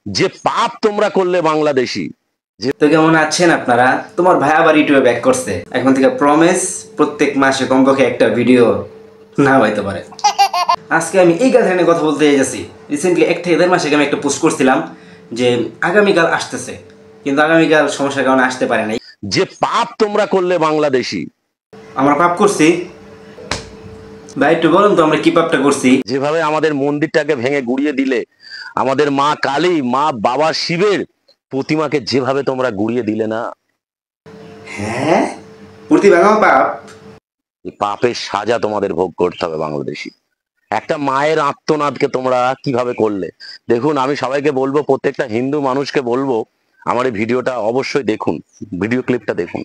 যে পাপ তোমরা করলে বাংলাদেশি। তো কেমন আছেন আপনারা? তোমার ভাই আবার ইউটিউবে ব্যাক করছে। এখন থেকে প্রমিস প্রত্যেক মাসে কমপক্ষে একটা ভিডিও না হইতে পারে। আজকে আমি এই কথা নিয়ে কথা বলতে যাচ্ছি। রিসেন্টলি 1 থেকে 1.5 মাস আগে আমি একটা পোস্ট করছিলাম যে আগামীকাল আসতেছে, কিন্তু আগামীকাল সমস্যার কারণে আসতে পারে নাই। যে পাপ তোমরা করলে বাংলাদেশি। আমরা পাপ করছি ভাই, একটু বলুন তো আমরা কি পাপটা করছি? যেভাবে আমাদের মন্দিরটাকে ভেঙে গুড়িয়ে দিলে, আমাদের মা কালী, মা বাবা শিবের প্রতিমাকে যেভাবে তোমরা গুড়িয়ে দিলে না, হ্যাঁ মূর্তি ভাঙা পাপ। এই পাপের সাজা তোমাদের ভোগ করতে হবে বাংলাদেশি। একটা মায়ের আত্মনাদকে তোমরা কিভাবে করলে। দেখুন, আমি সবাইকে বলবো, প্রত্যেকটা হিন্দু মানুষকে বলবো, আমার এই ভিডিওটা অবশ্যই দেখুন, ভিডিও ক্লিপটা দেখুন।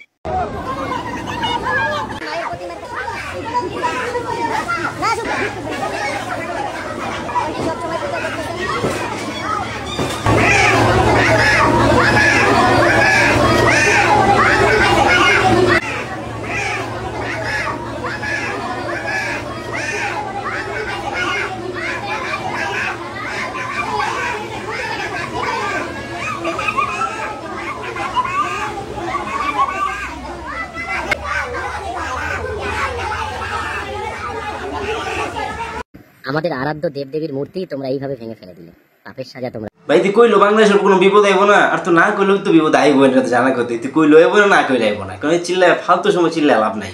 আমাদের আরাধ্য দেবদেবীর মূর্তি তোমরা এইভাবে ভেঙে ফেলে দিলে, পাপের সাজা তোমরা। ভাই তুই কইলো বাংলাদেশের কোনো বিপদ আইব না, আর তো না কইলেও তো বিপদ আইব না, জানা কথা। তুই কইলো আইব না, না কইলে আইব না, কারণ চিল্লায় ফালতু সময় চিল্লায় লাভ নাই,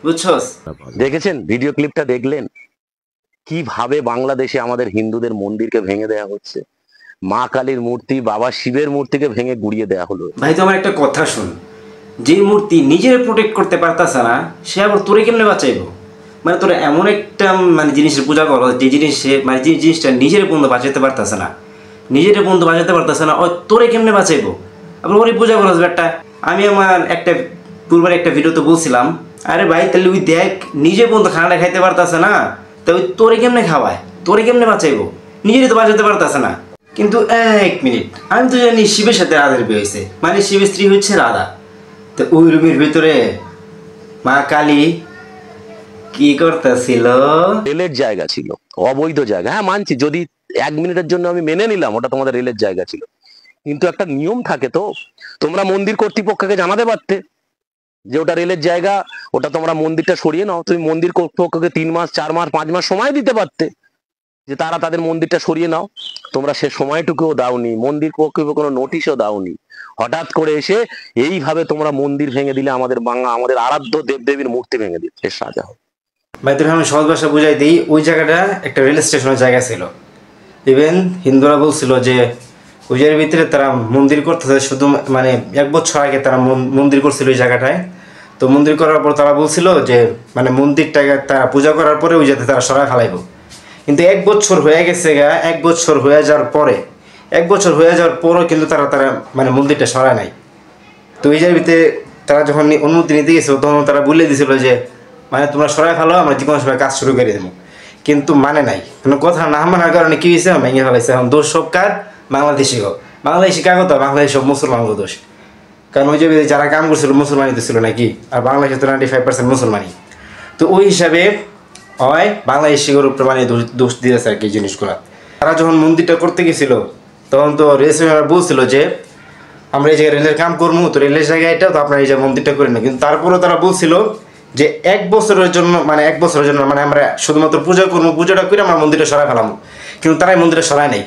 বুঝছস? দেখেছেন ভিডিও ক্লিপটা, দেখলেন কিভাবে বাংলাদেশে আমাদের হিন্দুদের মন্দিরকে ভেঙে দেয়া হচ্ছে। মা কালীর মূর্তি, বাবা শিবের মূর্তিকে ভেঙে গুড়িয়ে দেয়া হলো। ভাই তো আমার একটা কথা শুন, যে মূর্তি নিজের প্রোটেক্ট করতে পারতাছে না, সে আবার তোরে কেমনে বাঁচাইবো? মানে তোরা এমন একটা জিনিসের পূজা করো যে জিনিসটা নিজের বন্ধু বাঁচাতে পারতেছে না, নিজের বন্ধু বাঁচাতে পারতেছে না, ও তোরে কেমনে বাঁচাইবো? আবার ওরে পূজা করো একটা। আমি আমার একটা পূর্বের একটা ভিডিওতে বলছিলাম, আরে ভাই তাহলে ওই দেখ নিজে বন্ধু খানাটা খাইতে পারতেছে না, তা ওই তোরে কেমনে খাওয়ায়, তোরে কেমনে বাঁচাইবো? নিজেরই তো বাঁচাতে পারতেছে না। কিন্তু 1 মিনিট, আমি তো জানি শিবের সাথে রাধার বিয়ে হয়েছে, মানে শিবের স্ত্রী হচ্ছে রাধা। তো ওই রুমের ভিতরে মা কালী কি করতেছিল? রেলের জায়গা ছিল, অবৈধ জায়গা। হ্যাঁ মানছি, যদি 1 মিনিটের জন্য আমি মেনে নিলাম ওটা তোমাদের রেলের জায়গা ছিল, কিন্তু একটা নিয়ম থাকে তো। তোমরা মন্দির কর্তৃপক্ষকে জানাতে পারতে যে ওটা রেলের জায়গা, ওটা তোমরা মন্দিরটা সরিয়ে নাও। তুমি মন্দির কর্তৃপক্ষকে 3 মাস 4 মাস 5 মাস সময় দিতে পারতে যে তারা তাদের মন্দিরটা সরিয়ে নাও। তোমরা সে সময়টুকুও দাওনি, মন্দির কর্তৃপক্ষ কোনো নোটিশও দাওনি। হঠাৎ করে এসে এইভাবে তোমরা মন্দির ভেঙে দিলে, আমাদের আমাদের আরাধ্য দেবদেবীর মূর্তি ভেঙে দিলে, এর সাজা হবে। ভাই তোর আমি সহজ ভাষা বুঝাই দিই, ওই জায়গাটা একটা রেল স্টেশনের জায়গা ছিল। ইভেন হিন্দুরা বলছিল যে ওই জায়গার ভিতরে তারা মন্দির করতেছে, শুধু 1 বছর আগে তারা মন্দির করছিল ওই জায়গাটায়। তো মন্দির করার পর তারা বলছিল যে মন্দিরটাকে তারা পূজা করার পরে ওই জায়গাতে তারা সরাই ফেলাইব। কিন্তু 1 বছর হয়ে গেছে গা, 1 বছর হয়ে যাওয়ার পরে, 1 বছর হয়ে যাওয়ার পরও কিন্তু তারা মন্দিরটা সরায় নাই। তো ওই জায়গার ভিতরে তারা যখন অনুমতি নিতে গেছিল তখন তারা বলে দিয়েছিল যে তোমরা সরাই ফেলো, আমরা যে কোনো সময় কাজ শুরু করে দেবো। কিন্তু নাই, কথা না মানার কারণে কি হয়েছে, ভেঙে ফেলাইছে। এখন দোষ সব কার? বাংলাদেশি গো। বাংলাদেশি কার কথা? বাংলাদেশ সব মুসলমানগো দোষ। কারণ ওই যে যারা কাম করছিল মুসলমানই তো ছিল নাকি, আর বাংলাদেশে তো 95% মুসলমানই। তো ওই হিসাবে হয় বাংলাদেশিগোর উপরে দোষ দিয়েছে আর কি জিনিসগুলো। তারা যখন মন্দিরটা করতে গেছিল তখন তো রেলওয়ে বলছিল যে আমরা এই জায়গায় রেলের কাম করবো, তো রেলের জায়গায় এটা, তো আপনারা এই যে মন্দিরটা করে না। কিন্তু তারপরেও তারা বলছিল যে 1 বছরের জন্য আমরা শুধুমাত্র পূজা করবো, পূজাটা করে আমরা মন্দিরটা সরাই ফেলাম। কিন্তু তারাই মন্দিরটা সরায় নাই।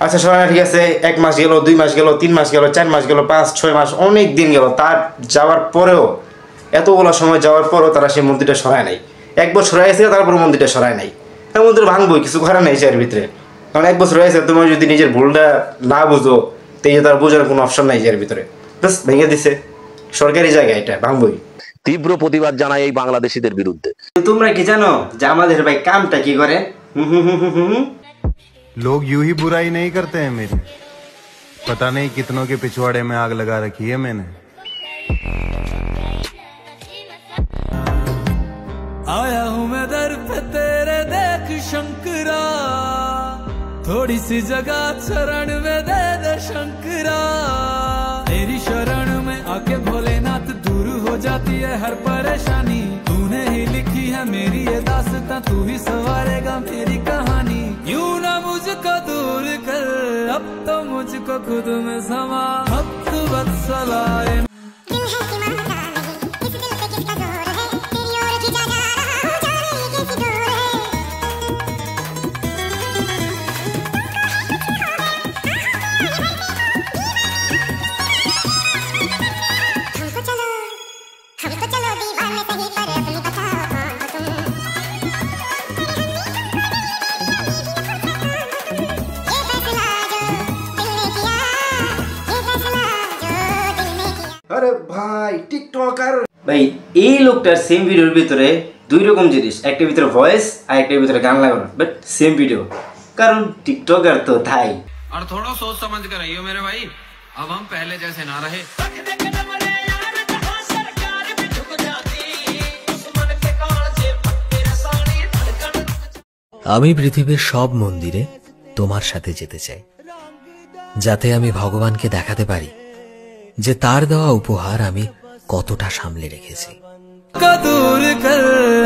আচ্ছা সরাই, ঠিক আছে, 1 মাস গেল, 2 মাস গেল, 3 মাস গেল, 4 মাস গেল, 5-6 মাস, অনেক দিন গেল। তার যাওয়ার পরেও, এতগুলো সময় যাওয়ার পরেও তারা সেই মন্দিরটা সরায় নাই। 1 বছর হয়ে গেছে, তারপর মন্দিরটা সরায় নাই। তার মন্দির ভাঙবই, কিছু করার নেই এর ভিতরে। কারণ 1 বছর হয়ে গেছে, তুমি যদি নিজের ভুলটা না বুঝো তো এই তার বোঝার কোনো অপশন নাই এর ভিতরে। বাস ভেঙে দিছে, সরকারি জায়গা, এটা ভাঙবই। তীব্র প্রতিবাদ জানাই এই বাংলাদেশিদের বিরুদ্ধে। তোমরা কি জানো যে আমাদের ভাই কামটা কি করে? लोग यूं ही बुराई नहीं करते हैं मेरी, पता नहीं कितनों के पिछवाड़े में आग लगा रखी है मैंने। आया हूँ मैं दर पे तेरे, देख शंकरा, थोड़ी सी जगह शरण में दे दे शंकरा। तेरी शरण में आके भोलेनाथ दूर हो जाती है हर परेशानी। तूने ही लिखी है मेरी ये दास्तां, तू ही सवारेगा मेरी कहानी। यूं ना मुझको दूर कर अब का खुद में समा भक्त वत्सलाए আরে ভাই টিকটকার ভাই এই লোকটার সেম ভিডিওর ভিতরে দুই রকম জিনিস, একটার ভিতরে ভয়েস আর একটার ভিতরে গান লাগানো, বাট সেম ভিডিও, কারণ টিকটকার তো তাই। और थोड़ा सोच समझ कर रहियो मेरे भाई, अब हम पहले जैसे ना रहे। আমি পৃথিবীর সব মন্দিরে তোমার সাথে যেতে চাই, যাতে আমি ভগবানকে দেখাতে পারি যে তার দেওয়া উপহার আমি কতটা সামলে রেখেছি। दूर कर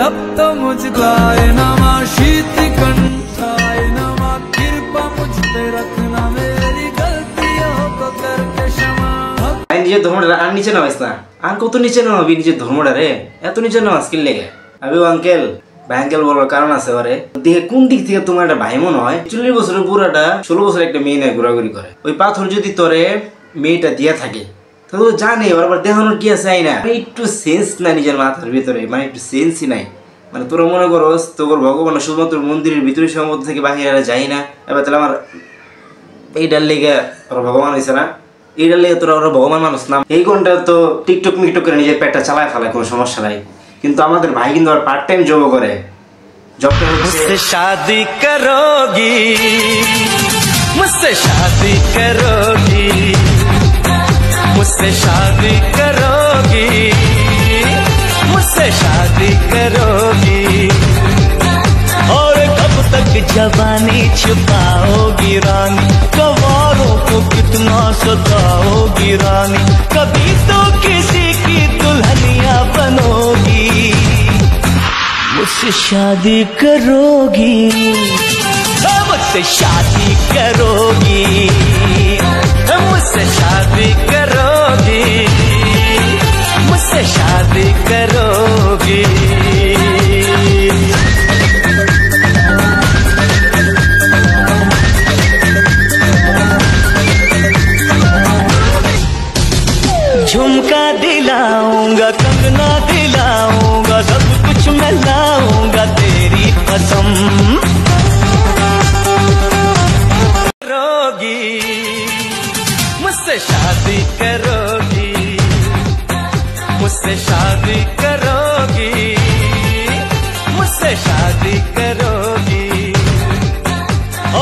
अब तो मुझे नमा शीत कंठाए नमा कृपा मुझ पे रखना मेरी गलतियों को करके क्षमा। আমি নিজের ধর্মটা আর নিচে নামাইস না, আর কত নিচে নামাবি নিজের ধর্মটা রে, এত নিচে নামাজ কি লেগে? আমি আঙ্কেল ভাই আঙ্কেল বলার কারণ আছে ওরে দেখে কোন দিক থেকে তোমার একটা ভাই মনে হয়? 40 বছরের বুড়াটা 16 বছর একটা মেয়ে নিয়ে ঘোরাঘুরি করে। ওই পাথর যদি তোরে মেয়েটা দিয়া থাকে তো জানে ওর আবার দেখানোর কি আছে না, একটু সেন্স না নিজের মাথার ভিতরে, মানে একটু সেন্সই নাই। মানে তোরা মনে করো তোর ভগবান শুধুমাত্র মন্দিরের ভিতরে সীমাবদ্ধ থেকে বাহিরে যাই না, এবার তাহলে আমার এইটার লেগে ওরা ভগবান হয়েছে না, এইটার লেগে তোরা ওরা ভগবান মানুষ না। এই ঘন্টা তো টিকটক মিকটক করে নিজের পেটটা চালায় ফেলায়, কোনো সমস্যা নাই। কিন্তু আমাদের ভাই কিন্তু আর পার্ট টাইম জব করে, জবটা হচ্ছে शादी करोगी मुझसे शादी करोगी मुझसे शादी करोगी मुझसे शादी करोगी और कब तक जवानी छुपाओगी रानी कवारों को कितना सताओगी रानी कभी तो किसी की दुल्हनिया बनोगी मुझसे शादी करोगी मुझसे शादी करोगी मुझसे शादी करोगी मुझसे शादी करोगी झुमका दिलाऊंगा कंगना दिलाऊंगा सब कुछ मैं लाऊंगा तेरी कसम करोगी मुझसे शादी करोगी मुझसे शादी करोगी मुझसे शादी करोगी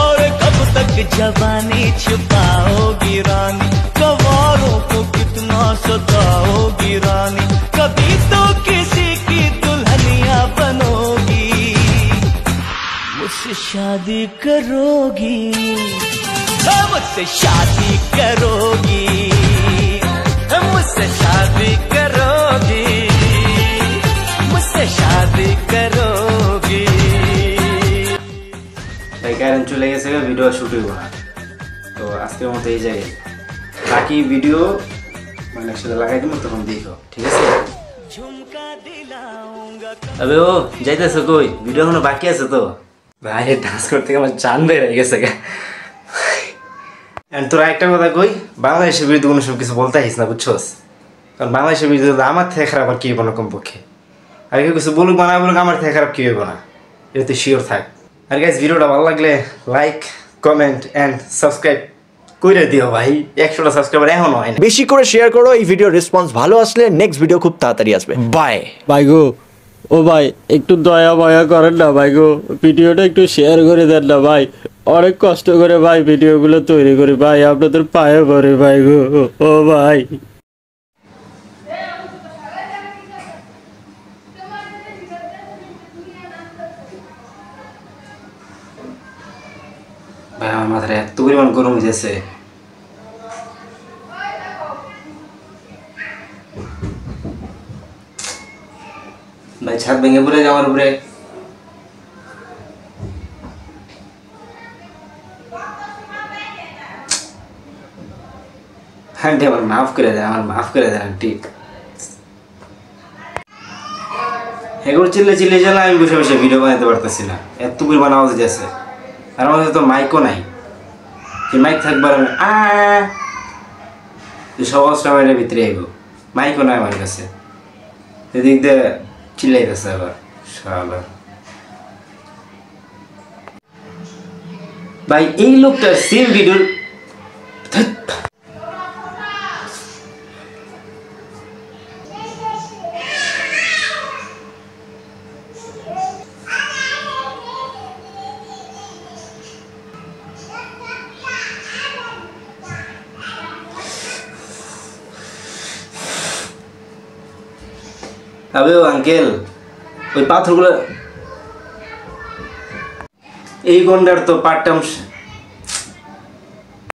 और कब तक जवानी छुपाओगी रानी कवारों को कितना सताओगी रानी कभी तो किसी की दुल्हनिया बनोगी मुझसे शादी करोगी मुझसे शादी करोगी मुझसे शादी करोगी मुझसे शादी करोगी ভাই কারেন্ট চলে গেছে, ভিডিও শুট হইব না, তো আজকের মতো এই জায়গায় বাকি ভিডিও মানে একসাথে লাগাই দিব, তখন দেখো, ঠিক আছে? আবে ও যাইতেছো কই? ভিডিও এখনো বাকি আছে তো ভাই, ডান্স করতে আমার জান বের হয়ে গেছে। তোরা একটা কথা কই, বাংলাদেশের বিরুদ্ধে কোনো সব কিছু বলতে আহিস না, বুঝছোস? কারণ বাংলাদেশের বিরুদ্ধে আমার থেকে খারাপ আর কি হইব না কমপক্ষে, আর কেউ কিছু বলুক বা না বলুক আমার থেকে খারাপ কি হইব না, এটা তুই শিওর থাক। আর গাইস ভিডিওটা ভালো লাগলে লাইক কমেন্ট এন্ড সাবস্ক্রাইব কইরা দিও ভাই, 100টা সাবস্ক্রাইবার এখনো হয় না। বেশি করে শেয়ার করো, এই ভিডিও রেসপন্স ভালো আসলে নেক্সট ভিডিও খুব তাড়াতাড়ি আসবে। বাই ভাই গো, ও ভাই একটু দয়া মায়া করেন না ভাই গো, ভিডিওটা একটু শেয়ার করে দেন না ভাই, অনেক কষ্ট করে ভাই ভিডিওগুলো তৈরি করি ভাই, আপনাদের পায়ে পড়ে ভাই গো, ও ভাই। ভাই আমার মাথায় এত পরিমাণ গরম হয়েছে, ভাই ছাদ ভেঙে পড়ে যাওয়ার উপরে। আন্টি আমার মাফ করে দেন, আমার মাফ করে দেন আন্টি। এগুলো চিল্লে চিল্লে চলে আমি বসে বসে ভিডিও বানাতে পারতেছি না, এত পরিমাণ আওয়াজ দিয়েছে। আর আমার কাছে তো মাইকও নাই, যে মাইক থাকবার আমি সব আওয়াজটা আমার ভিতরে আইব, মাইকও নাই আমার কাছে, এদিক দিয়ে চিল্লাইতেছে আবার শালা। ভাই এই লোকটার সেম ভিডিওর আবে ও আঙ্কেল, ওই পাথরগুলো এই গন্ডার তো পার্ট টাইম